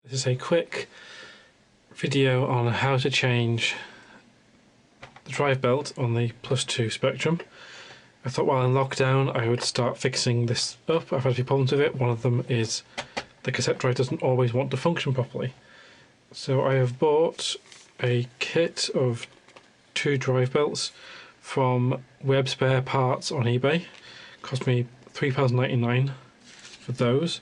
This is a quick video on how to change the drive belt on the +2 Spectrum. I thought while in lockdown I would start fixing this up. I've had a few problems with it. One of them is the cassette drive doesn't always want to function properly. So I have bought a kit of 2 drive belts from Web Spare Parts on eBay. It cost me £3.99 for those,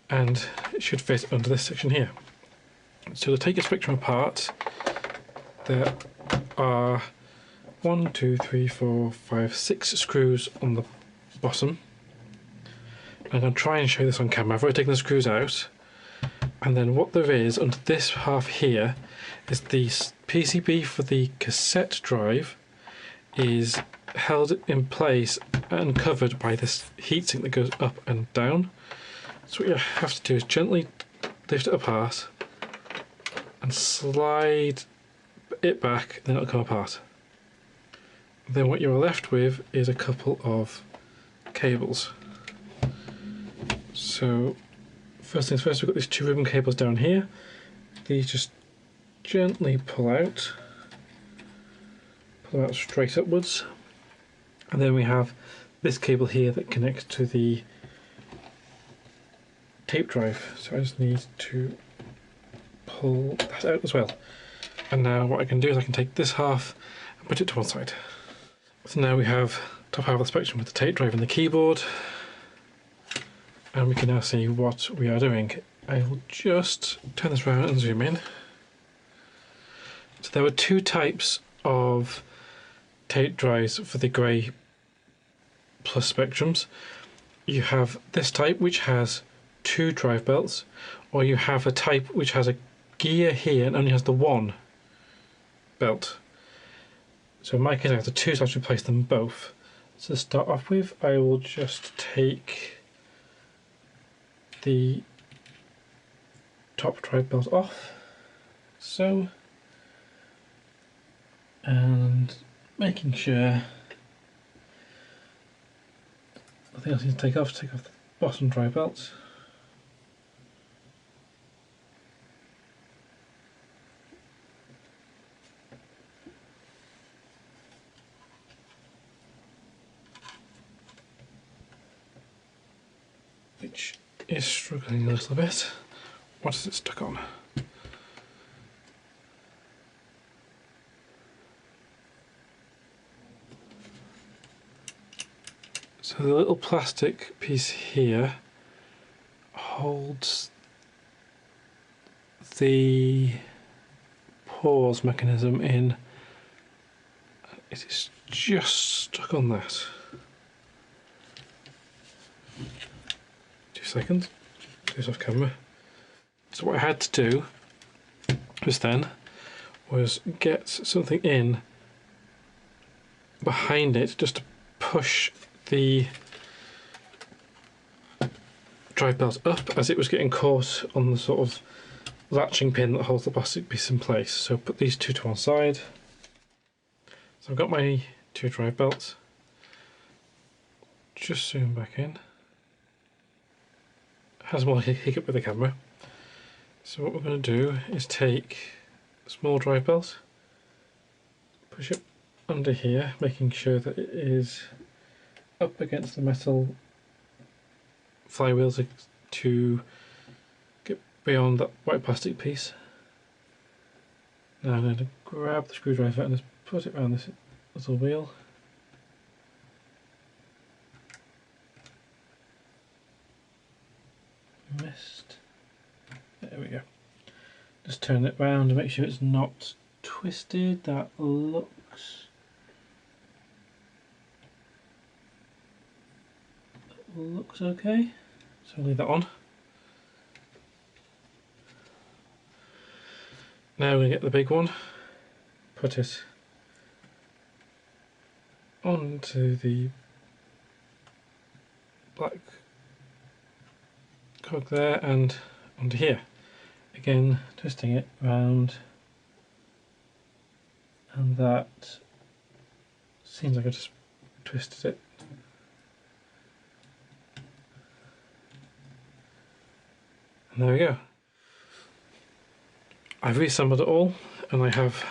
and it should fit under this section here. So to take your Spectrum apart, there are 1, 2, 3, 4, 5, 6 screws on the bottom. I'm going to try and show this on camera. I've already taken the screws out, and then what there is under this half here is the PCB for the cassette drive is held in place and covered by this heatsink that goes up and down. So what you have to do is gently lift it apart and slide it back, then it'll come apart. Then what you're left with is a couple of cables. So first things first, we've got these 2 ribbon cables down here. These just gently pull out straight upwards. And then we have this cable here that connects to the tape drive. So I just need to pull that out as well. And now what I can do is I can take this half and put it to one side. So now we have top half of the Spectrum with the tape drive and the keyboard. And we can now see what we are doing. I will just turn this around and zoom in. So there were 2 types of tape drives for the grey plus Spectrums. You have this type which has 2 drive belts, or you have a type which has a gear here and only has the 1 belt. So in my case I have the 2, so I have to replace them both. So to start off with, I will just take the top drive belt off, so, and making sure nothing else needs to take off the bottom drive belt. Which is struggling a little bit. What is it stuck on? So the little plastic piece here holds the pause mechanism in. It is just stuck on that. 2 seconds. Do this off camera. So what I had to do was get something in behind it just to push the drive belt up as it was getting caught on the sort of latching pin that holds the plastic piece in place. So put these 2 to one side. So I've got my 2 drive belts. Just zoom back in. Has more hiccup with the camera. So what we're going to do is take a small drive belt, push it under here, making sure that it is up against the metal flywheels to get beyond that white plastic piece. Now I'm going to grab the screwdriver and just put it around this little wheel. Missed. There we go. Just turn it round to make sure it's not twisted. That looks okay. So I'll leave that on. Now we're going to get the big one, put it onto the black cog there and onto here. Again, twisting it round, and that seems like I just twisted it. And there we go. I've reassembled it all, and I have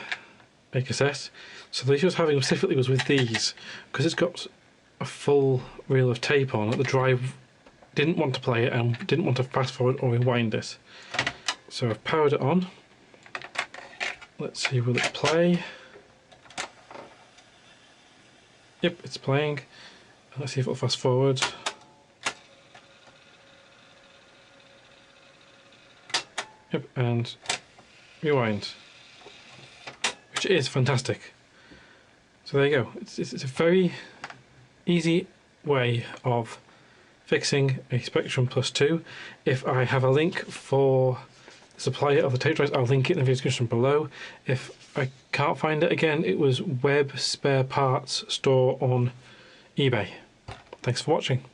a cassette. So the issue I was having specifically was with these, because it's got a full reel of tape on it. The drive didn't want to play it and didn't want to fast forward or rewind it. So I've powered it on. Let's see, will it play? Yep, it's playing. Let's see if it'll fast forward. Yep, and rewind, which is fantastic. So there you go. It's a very easy way of fixing a Spectrum Plus 2. If I have a link for the supplier of the tape drives, I'll link it in the video description below. If I can't find it again, it was Web Spare Parts Store on eBay. Thanks for watching.